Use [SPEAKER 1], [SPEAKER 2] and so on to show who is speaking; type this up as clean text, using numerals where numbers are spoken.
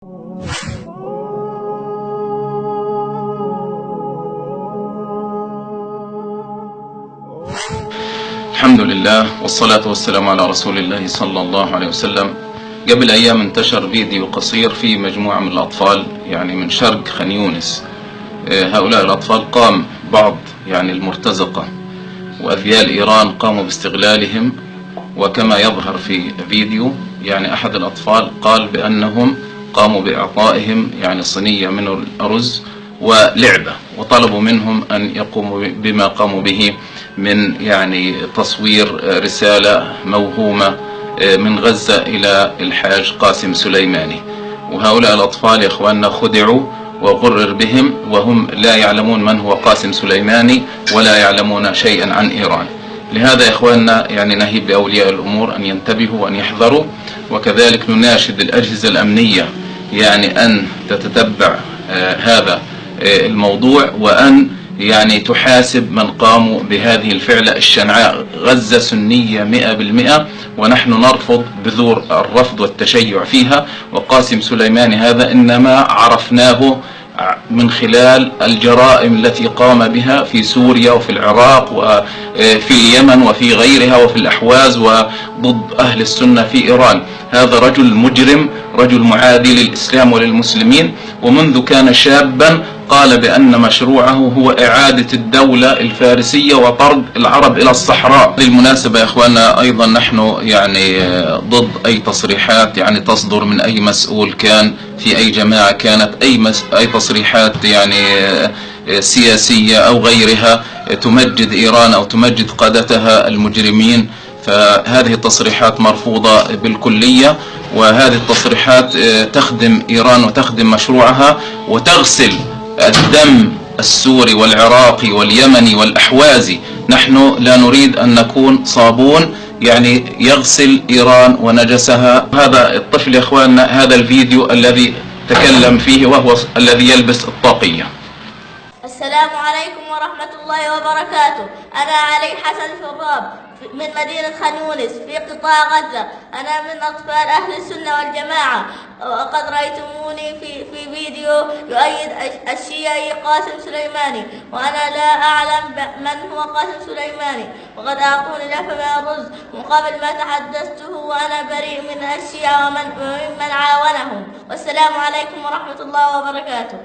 [SPEAKER 1] الحمد لله والصلاة والسلام على رسول الله صلى الله عليه وسلم. قبل أيام انتشر فيديو قصير في مجموعة من الأطفال من شرق خان يونس. هؤلاء الأطفال قام بعض المرتزقة وأذيال إيران قاموا باستغلالهم، وكما يظهر في فيديو أحد الأطفال قال بأنهم قاموا بإعطائهم صينية من الأرز ولعبة، وطلبوا منهم أن يقوموا بما قاموا به من تصوير رسالة موهومة من غزة إلى الحاج قاسم سليماني. وهؤلاء الأطفال يا إخواننا خدعوا وغرر بهم، وهم لا يعلمون من هو قاسم سليماني ولا يعلمون شيئا عن إيران. لهذا يا إخواننا نهيب بأولياء الأمور أن ينتبهوا وأن يحذروا، وكذلك نناشد الأجهزة الأمنية أن تتتبع هذا الموضوع، وأن تحاسب من قاموا بهذه الفعلة الشنعاء. غزة سنية 100%، ونحن نرفض بذور الرفض والتشيع فيها. وقاسم سليماني هذا إنما عرفناه من خلال الجرائم التي قام بها في سوريا وفي العراق وفي اليمن وفي غيرها وفي الأحواز وضد أهل السنة في إيران. هذا رجل مجرم، رجل معادي للإسلام وللمسلمين، ومنذ كان شابا قال بأن مشروعه هو إعادة الدولة الفارسية وطرد العرب إلى الصحراء. بالمناسبة يا إخواننا أيضا نحن ضد أي تصريحات تصدر من أي مسؤول كان في أي جماعة كانت، أي تصريحات سياسية أو غيرها تمجد إيران أو تمجد قادتها المجرمين. فهذه التصريحات مرفوضة بالكلية، وهذه التصريحات تخدم إيران وتخدم مشروعها وتغسل الدم السوري والعراقي واليمني والأحوازي. نحن لا نريد أن نكون صابون يغسل إيران ونجسها. هذا الطفل يا إخواننا، هذا الفيديو الذي تكلم فيه وهو الذي يلبس الطاقية.
[SPEAKER 2] السلام عليكم ورحمة الله وبركاته. أنا علي حسن شراب من مدينة خان يونس في قطاع غزة. أنا من أطفال أهل السنة والجماعة، وقد رأيتموني في فيديو يؤيد الشيعي قاسم سليماني، وأنا لا أعلم من هو قاسم سليماني، وقد أعطوني لفة من الرز مقابل ما تحدثته، وأنا بريء من الشيعة ومن عاونهم. والسلام عليكم ورحمة الله وبركاته.